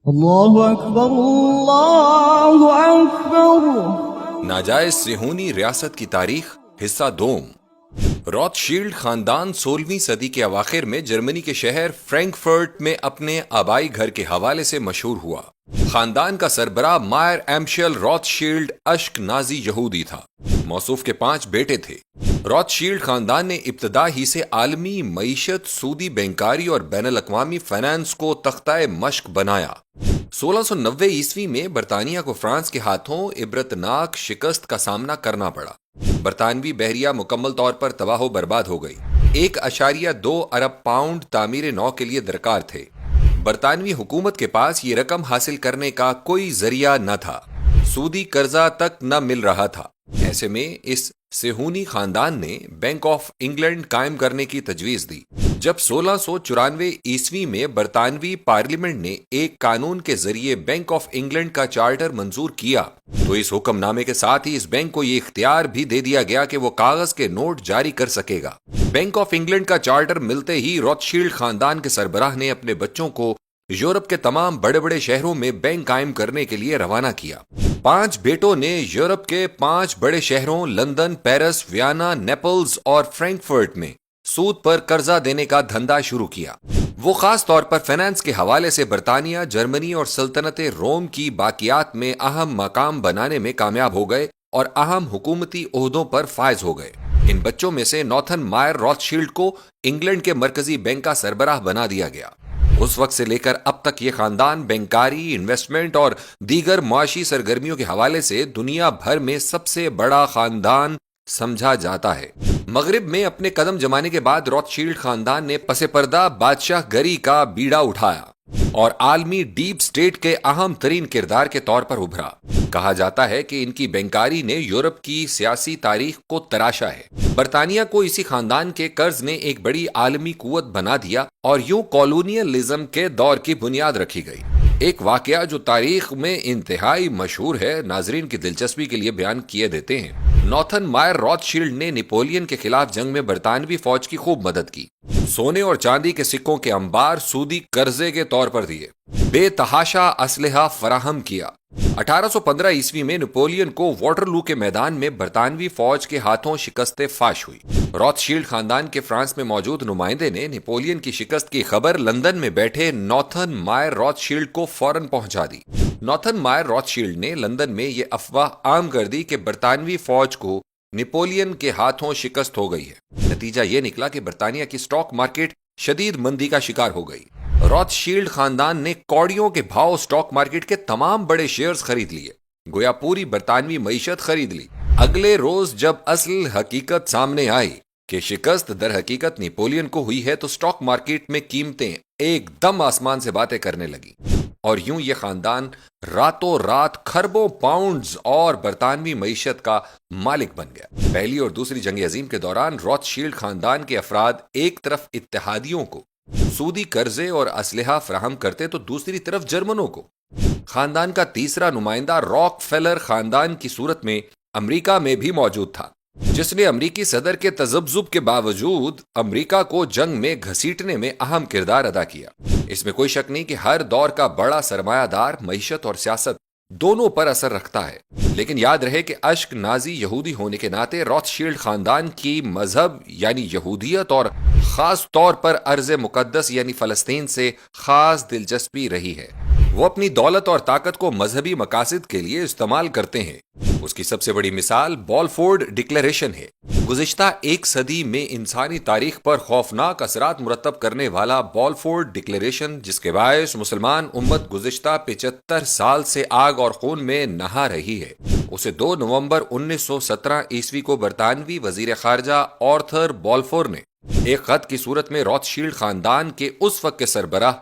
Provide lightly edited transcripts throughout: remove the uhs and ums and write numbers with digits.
اللہ اکبر اللہ اکبر۔ ناجائز صہیونی ریاست کی تاریخ حصہ دوم۔ روتھ شیلڈ خاندان 16ویں صدی کے اواخر میں جرمنی کے شہر فرینکفرٹ میں اپنے آبائی گھر کے حوالے سے مشہور ہوا۔ خاندان کا سربراہ مائر ایمشل روتھ شیلڈ اشک نازی یہودی تھا۔ موصوف کے 5 بیٹے تھے۔ روتھ شیلڈ خاندان نے ابتدا ہی سے عالمی معیشت، سودی بینکاری اور بین الاقوامی فائنانس کو تختہ مشق بنایا۔ 1690 عیسوی میں برطانیہ کو فرانس کے ہاتھوں عبرتناک شکست کا سامنا کرنا پڑا۔ برطانوی بحریہ مکمل طور پر تباہ و برباد ہو گئی۔ 1.2 ارب پاؤنڈ تعمیر نو کے لیے درکار تھے۔ برطانوی حکومت کے پاس یہ رقم حاصل کرنے کا کوئی ذریعہ نہ تھا۔ سودی قرضہ تک نہ مل رہا تھا۔ ایسے میں اس صہیونی خاندان نے بینک آف انگلینڈ قائم کرنے کی تجویز دی۔ جب 1694 عیسوی میں برطانوی پارلیمنٹ نے ایک قانون کے ذریعے بینک آف انگلینڈ کا چارٹر منظور کیا تو اس حکم نامے کے ساتھ ہی اس بینک کو یہ اختیار بھی دے دیا گیا کہ وہ کاغذ کے نوٹ جاری کر سکے گا۔ بینک آف انگلینڈ کا چارٹر ملتے ہی روتھ شیلڈ خاندان کے سربراہ نے اپنے بچوں کو یورپ کے تمام بڑے بڑے شہروں میں بینک قائم کرنے کے لیے روانہ کیا۔ 5 بیٹوں نے یورپ کے 5 بڑے شہروں لندن، پیرس، ویانا، نیپلز اور فرینکفرٹ میں سود پر قرضہ دینے کا دھندا شروع کیا۔ وہ خاص طور پر فائنانس کے حوالے سے برطانیہ، جرمنی اور سلطنت روم کی باقیات میں اہم مقام بنانے میں کامیاب ہو گئے اور اہم حکومتی عہدوں پر فائز ہو گئے۔ ان بچوں میں سے نوتھن مائر روتھ شیلڈ کو انگلینڈ کے مرکزی بینک کا سربراہ بنا دیا گیا۔ اس وقت سے لے کر اب تک یہ خاندان بینکاری، انویسٹمنٹ اور دیگر معاشی سرگرمیوں کے حوالے سے دنیا بھر میں سب سے بڑا خاندان سمجھا جاتا ہے۔ مغرب میں اپنے قدم جمانے کے بعد روتھ شیلڈ خاندان نے پس پردہ بادشاہ گری کا بیڑا اٹھایا اور عالمی ڈیپ سٹیٹ کے اہم ترین کردار کے طور پر ابھرا۔ کہا جاتا ہے کہ ان کی بینکاری نے یورپ کی سیاسی تاریخ کو تراشا ہے۔ برطانیہ کو اسی خاندان کے قرض نے ایک بڑی عالمی قوت بنا دیا اور یوں کالونیلزم کے دور کی بنیاد رکھی گئی۔ ایک واقعہ جو تاریخ میں انتہائی مشہور ہے، ناظرین کی دلچسپی کے لیے بیان کیے دیتے ہیں۔ نوتھن مائر روتھ شیلڈ نے نپولین کے خلاف جنگ میں برطانوی فوج کی خوب مدد کی۔ سونے اور چاندی کے سکوں کے انبار سودی قرضے کے طور پر دیے۔ بے تحاشا اسلحہ فراہم کیا۔ 1815 عیسوی میں نپولین کو واٹرلو کے میدان میں برطانوی فوج کے ہاتھوں شکست فاش ہوئی۔ روتھ شیلڈ خاندان کے فرانس میں موجود نمائندے نے نپولین کی شکست کی خبر لندن میں بیٹھے نوتھن مائر روتھ شیلڈ کو فوراً پہنچا دی۔ نوتھن مائر روتھ شیلڈ نے لندن میں یہ افواہ عام کر دی کہ برطانوی فوج کو نپولین کے ہاتھوں شکست ہو گئی ہے۔ نتیجہ یہ نکلا کہ برطانیہ کی سٹاک مارکیٹ شدید مندی کا شکار ہو گئی۔ روتھ شیلڈ خاندان نے کوڑیوں کے بھاؤ سٹاک مارکیٹ کے تمام بڑے شیئرز خرید لیے، گویا پوری برطانوی معیشت خرید لی۔ اگلے روز جب اصل حقیقت سامنے آئی کہ شکست در حقیقت نپولین کو ہوئی ہے تو سٹاک مارکیٹ میں قیمتیں ایک دم آسمان سے باتیں کرنے لگی اور یوں یہ خاندان راتوں رات کھربوں پاؤنڈز اور برطانوی معیشت کا مالک بن گیا۔ پہلی اور دوسری جنگ عظیم کے دوران روتھ شیلڈ خاندان کے افراد ایک طرف اتحادیوں کو سودی قرضے اور اسلحہ فراہم کرتے تو دوسری طرف جرمنوں کو۔ خاندان کا تیسرا نمائندہ راک فیلر خاندان کی صورت میں امریکہ میں بھی موجود تھا، جس نے امریکی صدر کے تذبذب کے باوجود امریکہ کو جنگ میں گھسیٹنے میں اہم کردار ادا کیا۔ اس میں کوئی شک نہیں کہ ہر دور کا بڑا سرمایہ دار معیشت اور سیاست دونوں پر اثر رکھتا ہے، لیکن یاد رہے کہ اشک نازی یہودی ہونے کے ناطے روتھ شیلڈ خاندان کی مذہب یعنی یہودیت اور خاص طور پر ارض مقدس یعنی فلسطین سے خاص دلچسپی رہی ہے۔ وہ اپنی دولت اور طاقت کو مذہبی مقاصد کے لیے استعمال کرتے ہیں۔ اس کی سب سے بڑی مثال بالفور ڈکلیریشن ہے۔ گزشتہ 1 صدی میں انسانی تاریخ پر خوفناک اثرات مرتب کرنے والا بالفور ڈکلیریشن، جس کے باعث مسلمان امت گزشتہ 75 سال سے آگ اور خون میں نہا رہی ہے، اسے 2 نومبر 1917 عیسوی کو برطانوی وزیر خارجہ آرتھر بالفور نے ایک خط کی صورت میں روتھ شیلڈ خاندان کے اس وقت کے سربراہ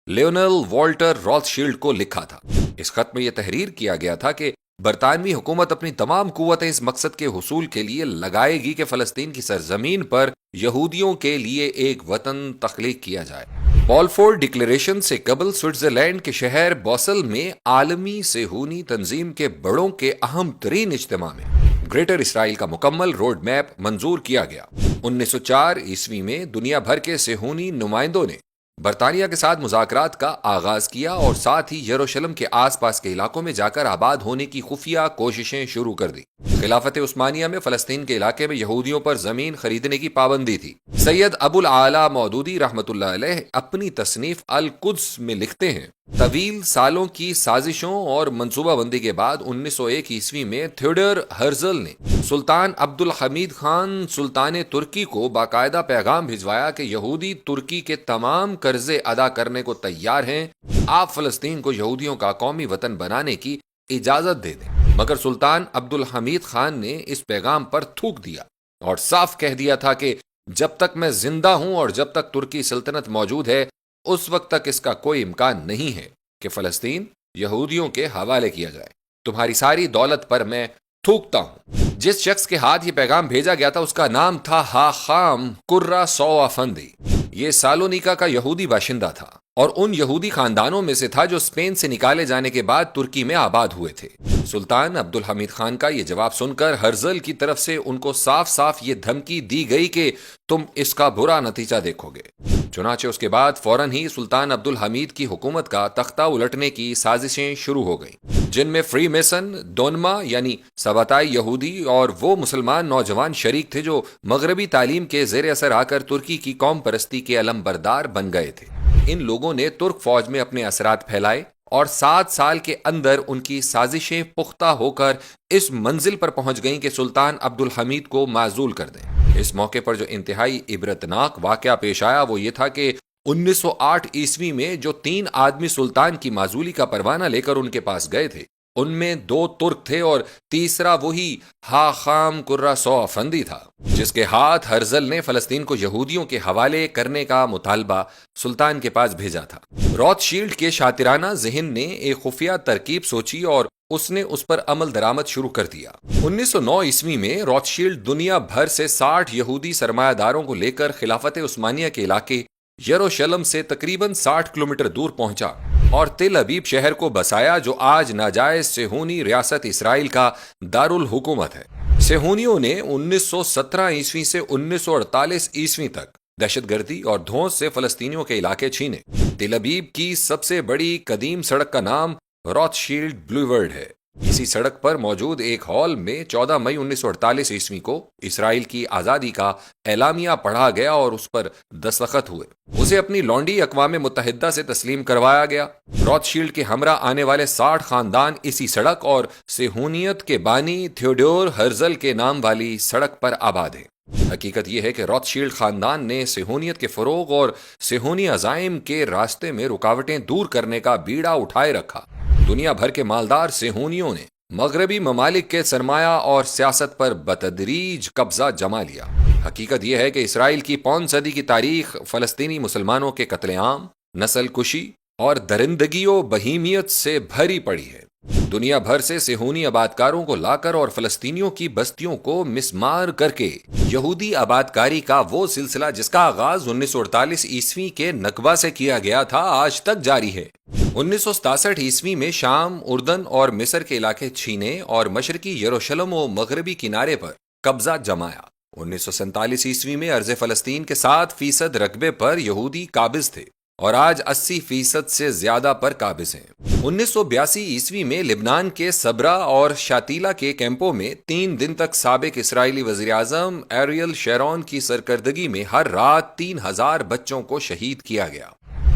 لیونل والٹر روتھ شیلڈ کو لکھا تھا۔ اس خط میں یہ تحریر کیا گیا تھا کہ برطانوی حکومت اپنی تمام قوتیں اس مقصد کے حصول کے لیے لگائے گی کہ فلسطین کی سرزمین پر یہودیوں کے لیے ایک وطن تخلیق کیا جائے۔ بالفور ڈکلیریشن سے قبل سوئٹزرلینڈ کے شہر باسل میں عالمی صہیونی تنظیم کے بڑوں کے اہم ترین اجتماع میں گریٹر اسرائیل کا مکمل روڈ میپ منظور کیا گیا۔ 1904 عیسوی میں دنیا بھر کے صہیونی نمائندوں نے برطانیہ کے ساتھ مذاکرات کا آغاز کیا اور ساتھ ہی یروشلم کے آس پاس کے علاقوں میں جا کر آباد ہونے کی خفیہ کوششیں شروع کر دی۔ خلافت عثمانیہ میں فلسطین کے علاقے میں یہودیوں پر زمین خریدنے کی پابندی تھی۔ سید ابو العالی مودودی رحمۃ اللہ علیہ اپنی تصنیف القدس میں لکھتے ہیں، طویل سالوں کی سازشوں اور منصوبہ بندی کے بعد 1901 عیسوی میں تھیوڈر ہرزل نے سلطان عبد الحمید خان سلطان ترکی کو باقاعدہ پیغام بھجوایا کہ یہودی ترکی کے تمام قرضے ادا کرنے کو تیار ہیں، آپ فلسطین کو یہودیوں کا قومی وطن بنانے کی اجازت دے دیں۔ مگر سلطان عبد الحمید خان نے اس پیغام پر تھوک دیا اور صاف کہہ دیا تھا کہ جب تک میں زندہ ہوں اور جب تک ترکی سلطنت موجود ہے اس وقت تک اس کا کوئی امکان نہیں ہے کہ فلسطین یہودیوں کے حوالے کیا جائے۔ تمہاری ساری دولت پر میں تھوکتا ہوں۔ جس شخص کے ہاتھ یہ پیغام بھیجا گیا تھا اس کا نام تھا حاخام قرہ سو افندی۔ یہ سالونیکا کا یہودی باشندہ تھا اور ان یہودی خاندانوں میں سے تھا جو اسپین سے نکالے جانے کے بعد ترکی میں آباد ہوئے تھے۔ سلطان عبد الحمید خان کا یہ جواب سن کر ہرزل کی طرف سے ان کو صاف صاف یہ دھمکی دی گئی کہ تم اس کا برا نتیجہ دیکھو گے۔ چنانچہ اس کے بعد فوراً ہی سلطان عبد الحمید کی حکومت کا تختہ الٹنے کی سازشیں شروع ہو گئیں، جن میں فری میسن، دونما یعنی سباتائی یہودی اور وہ مسلمان نوجوان شریک تھے جو مغربی تعلیم کے زیر اثر آ کر ترکی کی قوم پرستی کے علم بردار بن گئے تھے۔ ان لوگوں نے ترک فوج میں اپنے اثرات پھیلائے اور 7 سال کے اندر ان کی سازشیں پختہ ہو کر اس منزل پر پہنچ گئیں کہ سلطان عبد الحمید کو معزول کر دیں۔ اس موقع پر جو انتہائی عبرتناک واقعہ پیش آیا وہ یہ تھا کہ 1908 عیسوی میں جو 3 آدمی سلطان کی معزولی کا پروانہ لے کر ان کے پاس گئے تھے ان میں 2 ترک تھے اور تیسرا وہی حاخام قرہ سو افندی تھا جس کے ہاتھ ہرزل نے فلسطین کو یہودیوں کے حوالے کرنے کا مطالبہ سلطان کے پاس بھیجا تھا۔ روتھ شیلڈ کے شاطرانہ ذہن نے ایک خفیہ ترکیب سوچی اور اس نے اس پر عمل درآمد شروع کر دیا۔ 1909 عیسوی میں روتھ شیلڈ دنیا بھر سے 60 یہودی سرمایہ داروں کو لے کر خلافت عثمانیہ کے علاقے یروشلم سے تقریباً 60 کلومیٹر دور پہنچا اور تل ابیب شہر کو بسایا جو آج ناجائز صہیونی ریاست اسرائیل کا دارالحکومت ہے۔ صہیونیوں نے 1917 عیسوی سے 1948 عیسوی تک دہشت گردی اور دھونس سے فلسطینیوں کے علاقے چھینے۔ تل ابیب کی سب سے بڑی قدیم سڑک کا نام روتھ شیلڈ بلیورڈ ہے۔ اسی سڑک پر موجود ایک ہال میں 14 مئی 1948 عیسوی کو اسرائیل کی آزادی کا اعلامیہ پڑھا گیا اور اس پر دستخط ہوئے۔ اسے اپنی لونڈی اقوام متحدہ سے تسلیم کروایا گیا۔ روتھ شیلڈ کے ہمراہ آنے والے 60 خاندان اسی سڑک اور صہیونیت کے بانی تھیوڈور ہرزل کے نام والی سڑک پر آباد ہیں۔ حقیقت یہ ہے کہ روتھ شیلڈ خاندان نے صہیونیت کے فروغ اور صہیونی عزائم کے راستے میں رکاوٹیں دور کرنے کا بیڑا اٹھائے رکھا۔ دنیا بھر کے مالدار صہیونیوں نے مغربی ممالک کے سرمایہ اور سیاست پر بتدریج قبضہ جما لیا۔ حقیقت یہ ہے کہ اسرائیل کی 5 صدی کی تاریخ فلسطینی مسلمانوں کے قتل عام، نسل کشی اور درندگی و بہیمیت سے بھری پڑی ہے۔ دنیا بھر سے صہیونی آبادکاروں کو لا کر اور فلسطینیوں کی بستیوں کو مسمار کر کے یہودی آبادکاری کا وہ سلسلہ جس کا آغاز 1948 عیسوی کے نکبہ سے کیا گیا تھا آج تک جاری ہے۔ 1967 عیسوی میں شام، اردن اور مصر کے علاقے چھینے اور مشرقی یروشلم و مغربی کنارے پر قبضہ جمایا۔ 1947 عیسوی میں ارض فلسطین کے 7% رقبے پر یہودی قابض تھے اور آج 80% سے زیادہ پر قابض ہیں۔ 1982 عیسوی میں لبنان کے صبرا اور شاتیلا کے کیمپوں میں 3 دن تک سابق اسرائیلی وزیر اعظم ایریل شیرون کی سرکردگی میں ہر رات 3000 بچوں کو شہید کیا گیا۔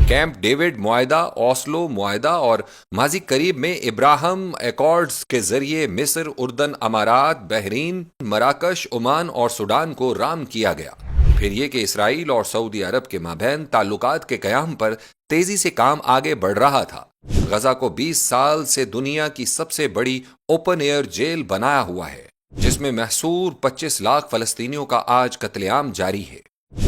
کیمپ ڈیوڈ معاہدہ، اوسلو معاہدہ اور ماضی قریب میں ابراہم ایکارڈز کے ذریعے مصر، اردن، امارات، بحرین، مراکش، عمان اور سوڈان کو رام کیا گیا۔ پھر یہ کہ اسرائیل اور سعودی عرب کے مابین تعلقات کے قیام پر تیزی سے کام آگے بڑھ رہا تھا۔ غزہ کو 20 سال سے دنیا کی سب سے بڑی اوپن ایئر جیل بنایا ہوا ہے جس میں محصور 25 لاکھ فلسطینیوں کا آج قتل عام جاری ہے۔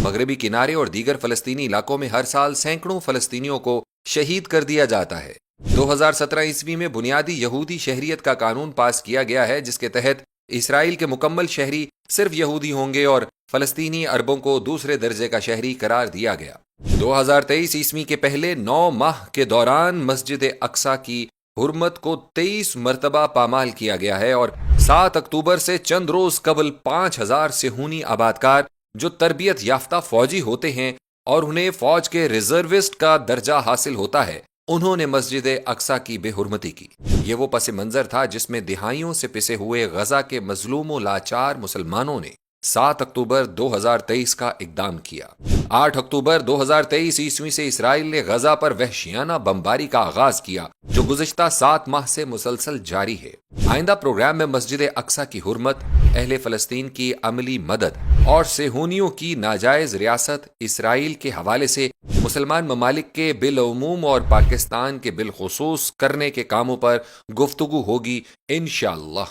مغربی کنارے اور دیگر فلسطینی علاقوں میں ہر سال سینکڑوں فلسطینیوں کو شہید کر دیا جاتا ہے۔ 2017 عیسوی میں بنیادی یہودی شہریت کا قانون پاس کیا گیا ہے جس کے تحت اسرائیل کے مکمل شہری صرف یہودی ہوں گے اور فلسطینی عربوں کو دوسرے درجے کا شہری قرار دیا گیا۔ 2023 عیسوی کے پہلے 9 ماہ کے دوران مسجد اقصی کی حرمت کو 23 مرتبہ پامال کیا گیا ہے اور 7 اکتوبر سے چند روز قبل 5000 صہیونی آبادکار جو تربیت یافتہ فوجی ہوتے ہیں اور انہیں فوج کے ریزروسٹ کا درجہ حاصل ہوتا ہے، انہوں نے مسجد اقصی کی بے حرمتی کی۔ یہ وہ پس منظر تھا جس میں دہائیوں سے پسے ہوئے غزہ کے مظلوم و لاچار مسلمانوں نے 7 اکتوبر 2023 کا اقدام کیا۔ 8 اکتوبر 2023 عیسوی سے اسرائیل نے غزہ پر وحشیانہ بمباری کا آغاز کیا، جو گزشتہ 7 ماہ سے مسلسل جاری ہے۔ آئندہ پروگرام میں مسجد اقصی کی حرمت، اہل فلسطین کی عملی مدد اور صہیونیوں کی ناجائز ریاست اسرائیل کے حوالے سے مسلمان ممالک کے بالعموم اور پاکستان کے بالخصوص کرنے کے کاموں پر گفتگو ہوگی انشاءاللہ۔